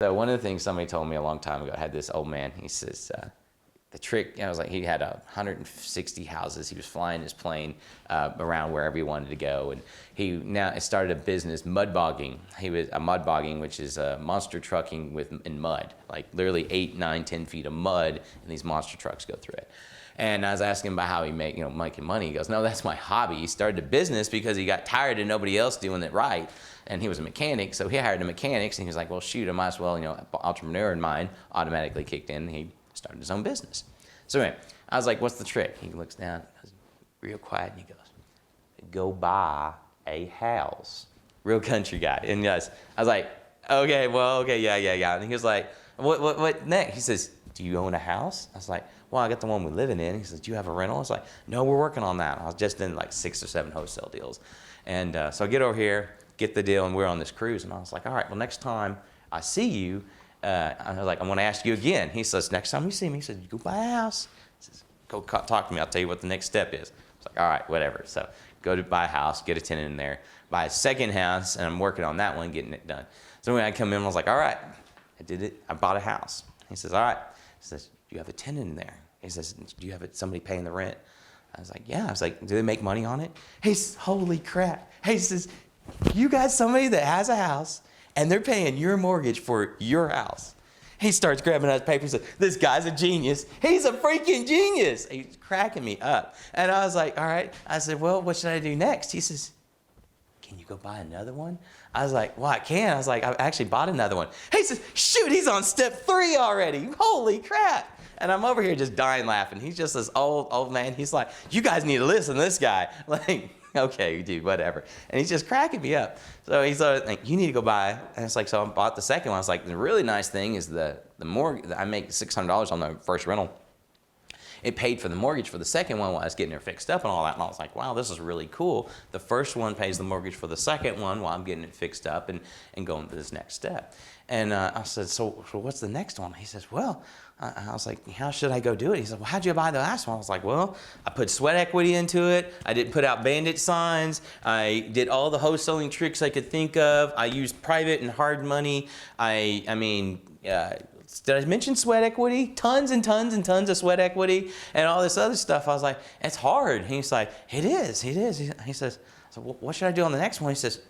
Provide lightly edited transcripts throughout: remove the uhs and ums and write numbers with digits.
So one of the things somebody told me a long time ago, I had this old man, he says, the trick, I was like, he had 160 houses. He was flying his plane around wherever he wanted to go. And he now started a business, mud bogging. He was mud bogging, which is monster trucking in mud, like literally 8, 9, 10 feet of mud, and these monster trucks go through it. And I was asking him about how he making money. He goes, no, that's my hobby. He started a business because he got tired of nobody else doing it right. And he was a mechanic, so he hired a mechanic. And he was like, well, shoot, I might as well, entrepreneur in mind automatically kicked in. And he started his own business. So anyway, I was like, what's the trick? He looks down, real quiet, and he goes, go buy a house. Real country guy. And I was like, okay, yeah. And he was like, what next? He says, do you own a house? I was like, well, I got the one we're living in. He says, do you have a rental? I was like, no, we're working on that. I was just in like 6 or 7 wholesale deals. And so I get over here, get the deal, and we're on this cruise. And I was like, all right, well, next time I see you, I was like, I want to ask you again. He says, next time you see me, he says, you go buy a house. He says, go talk to me. I'll tell you what the next step is. I was like, all right, whatever. So go to buy a house, get a tenant in there, buy a second house, and I'm working on that one, getting it done. So when I come in, I was like, all right, I did it. I bought a house. He says, all right. He says, do you have a tenant in there? He says, do you have somebody paying the rent? I was like, yeah. I was like, do they make money on it? He says, holy crap. He says, you got somebody that has a house, and they're paying your mortgage for your house. He starts grabbing out his paper and says, this guy's a genius. He's a freaking genius. He's cracking me up. And I was like, all right. I said, well, what should I do next? He says, can you go buy another one? I was like, well, I can. I was like, I actually bought another one. He says, shoot, he's on step 3 already. Holy crap. And I'm over here just dying laughing. He's just this old man. He's like, you guys need to listen to this guy. Like, okay, dude, whatever. And he's just cracking me up. So he's like, you need to go buy. And it's like, so I bought the second one. I was like, the really nice thing is the mortgage. I make $600 on the first rental. It paid for the mortgage for the second one while I was getting her fixed up and all that. And I was like, wow, this is really cool. The first one pays the mortgage for the second one while I'm getting it fixed up and going to this next step. And I said, so what's the next one? He says, well, I was like, how should I go do it? He said, well, how'd you buy the last one? I was like, well, I put sweat equity into it. I didn't put out bandit signs. I did all the wholesaling tricks I could think of. I used private and hard money. Did I mention sweat equity? Tons and tons and tons of sweat equity and all this other stuff. I was like, it's hard. And he's like, it is. He says, so what should I do on the next one? He says,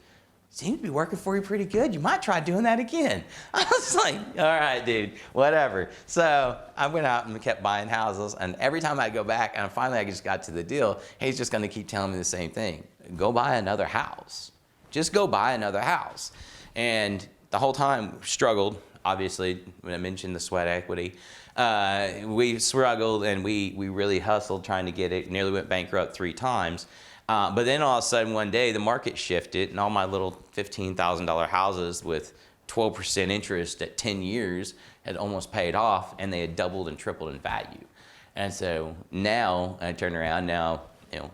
seems to be working for you pretty good. You might try doing that again. I was like, all right, dude, whatever. So I went out and kept buying houses. And every time I go back, and finally I just got to the deal, he's just going to keep telling me the same thing. Go buy another house. Just go buy another house. And the whole time struggled. Obviously, when I mentioned the sweat equity, we struggled and we really hustled trying to get it. Nearly went bankrupt 3 times. But then all of a sudden one day the market shifted and all my little $15,000 houses with 12% interest at 10 years had almost paid off and they had doubled and tripled in value. And so now I turn around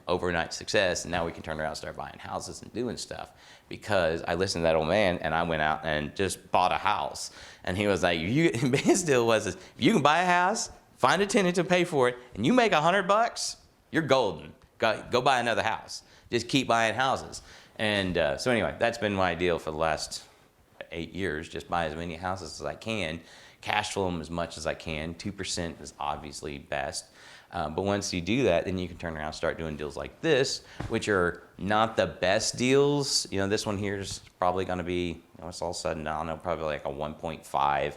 overnight success, and now we can turn around and start buying houses and doing stuff because I listened to that old man and I went out and just bought a house. And he was like, his deal was this, if you can buy a house, find a tenant to pay for it, and you make $100, you're golden. Go buy another house. Just keep buying houses. And so anyway, that's been my deal for the last 8 years. Just buy as many houses as I can, cash flow them as much as I can. 2% is obviously best. But once you do that, then you can turn around and start doing deals like this, which are not the best deals. This one here is probably going to be, it's all sudden, I don't know, probably like a 1.5.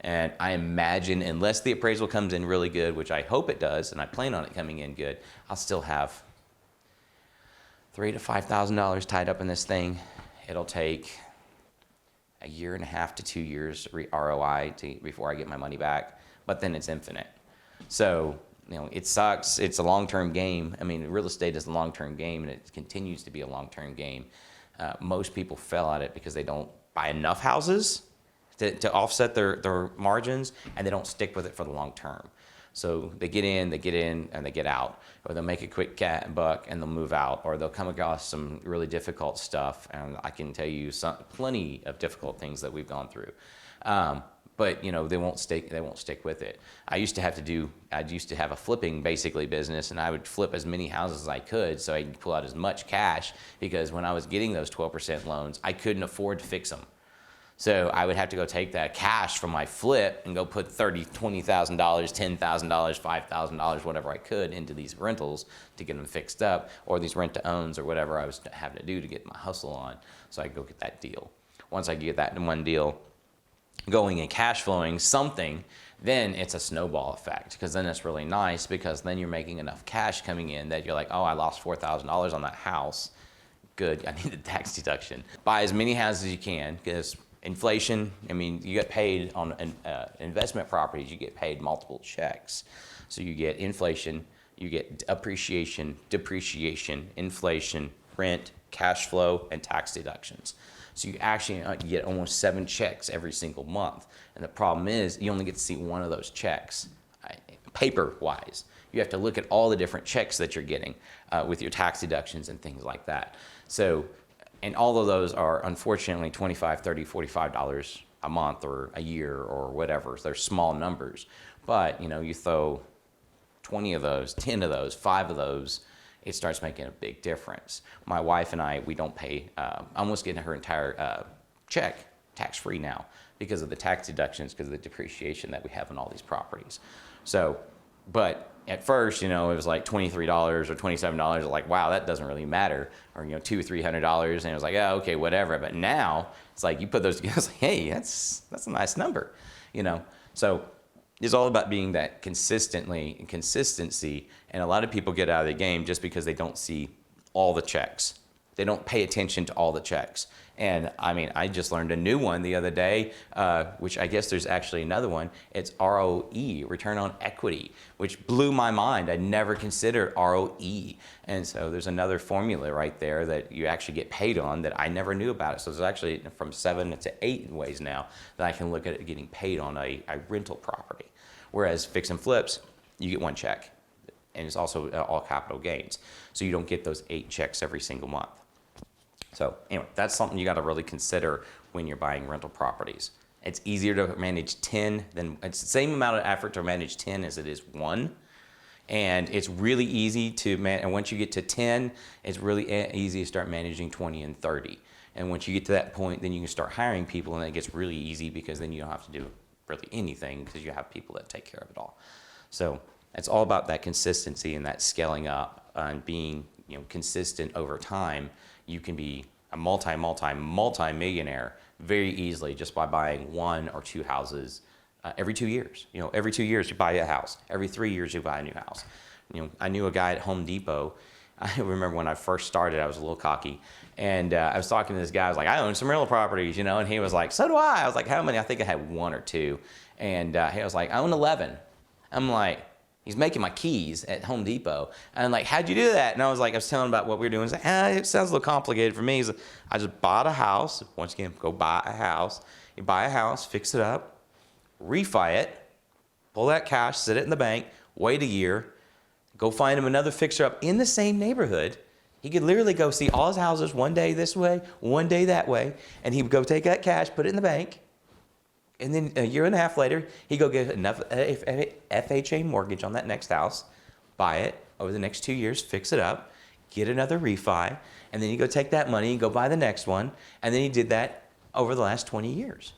And I imagine, unless the appraisal comes in really good, which I hope it does, and I plan on it coming in good, I'll still have $3,000 to $5,000 tied up in this thing. It'll take 1.5 to 2 years ROI before I get my money back, but then it's infinite. So, it sucks. It's a long-term game. I mean, real estate is a long-term game, and it continues to be a long-term game. Most people fail at it because they don't buy enough houses to offset their margins, and they don't stick with it for the long term. So they get in, and they get out. Or they'll make a quick buck, and they'll move out. Or they'll come across some really difficult stuff, and I can tell you plenty of difficult things that we've gone through. But they won't stick with it. I used to have a flipping basically business, and I would flip as many houses as I could so I could pull out as much cash, because when I was getting those 12% loans, I couldn't afford to fix them. So I would have to go take that cash from my flip and go put $20,000, $10,000, $5,000, whatever I could into these rentals to get them fixed up, or these rent-to-owns or whatever I was having to do to get my hustle on, so I could go get that deal. Once I get that in one deal going and cash flowing something, then it's a snowball effect, because then it's really nice, because then you're making enough cash coming in that you're like, oh, I lost $4,000 on that house. Good, I need a tax deduction. Buy as many houses as you can, because inflation, I mean, you get paid on investment properties, you get paid multiple checks. So you get inflation, you get appreciation, depreciation, inflation, rent, cash flow, and tax deductions. So you actually get almost 7 checks every single month. And the problem is you only get to see one of those checks, paper-wise. You have to look at all the different checks that you're getting with your tax deductions and things like that. So, and all of those are unfortunately $25, $30, $45 a month or a year or whatever. So they're small numbers. But, you know, you throw 20 of those, 10 of those, 5 of those, it starts making a big difference. My wife and I, we don't pay, I'm almost getting her entire check tax-free now because of the tax deductions, because of the depreciation that we have on all these properties. So, but at first, you know, it was like $23 or $27, like, wow, that doesn't really matter. Or, you know, $200 or $300, and it was like, oh, okay, whatever. But now, it's like, you put those together, it's like, hey, that's a nice number, you know? So it's all about being that consistency, and a lot of people get out of the game just because they don't see all the checks. They don't pay attention to all the checks. And I mean, I just learned a new one the other day, which I guess there's actually another one. It's ROE, return on equity, which blew my mind. I never considered ROE. And so there's another formula right there that you actually get paid on that I never knew about it. So there's actually from 7 to 8 ways now that I can look at it getting paid on a rental property. Whereas fix and flips, you get 1 check. And it's also all capital gains. So you don't get those 8 checks every single month. So anyway, that's something you got to really consider when you're buying rental properties. It's easier to manage 10 than, it's the same amount of effort to manage 10 as it is 1. And it's really easy to manage, and once you get to 10, it's really easy to start managing 20 and 30. And once you get to that point, then you can start hiring people, and it gets really easy, because then you don't have to do really anything, because you have people that take care of it all. So it's all about that consistency and that scaling up and being, you know, consistent over time. You can be a multi-millionaire very easily just by buying 1 or 2 houses every 2 years. You know, every 2 years you buy a house. Every 3 years you buy a new house. You know, I knew a guy at Home Depot. I remember when I first started, I was a little cocky, and I was talking to this guy. I was like, I own some rental properties, you know, and he was like, so do I. I was like, how many? I think I had 1 or 2, and he was like, I own 11. I'm like, he's making my keys at Home Depot. And I'm like, how'd you do that? And I was telling him about what we were doing. He's like, it sounds a little complicated for me. He's like, I just bought a house. Once again, go buy a house. You buy a house, fix it up, refi it, pull that cash, sit it in the bank, wait a year, go find him another fixer-up in the same neighborhood. He could literally go see all his houses one day this way, one day that way, and he would go take that cash, put it in the bank, and then a year and a half later, he'd go get enough FHA mortgage on that next house, buy it over the next 2 years, fix it up, get another refi, and then he'd go take that money and go buy the next one. And then he did that over the last 20 years.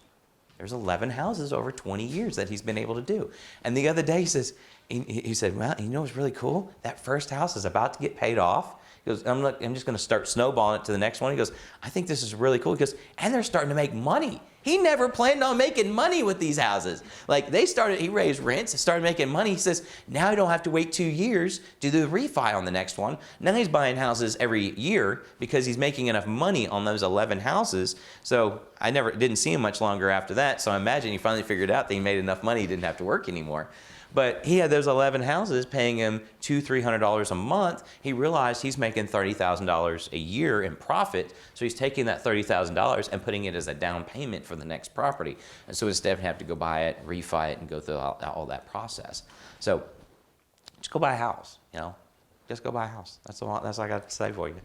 There's 11 houses over 20 years that he's been able to do. And the other day he says, he said, well, you know what's really cool? That first house is about to get paid off. He goes, I'm just going to start snowballing it to the next one. He goes, I think this is really cool. He goes, and they're starting to make money. He never planned on making money with these houses. Like he raised rents, started making money. He says, now he don't have to wait 2 years to do the refi on the next one. Now he's buying houses every year because he's making enough money on those 11 houses. So I didn't see him much longer after that. So I imagine he finally figured out that he made enough money, he didn't have to work anymore. But he had those 11 houses paying him $200-300 a month. He realized he's making $30,000 a year in profit. So he's taking that $30,000 and putting it as a down payment for the next property. And so instead of having to go buy it, refi it, and go through all that process. So just go buy a house, you know. Just go buy a house. That's all I got to say for you.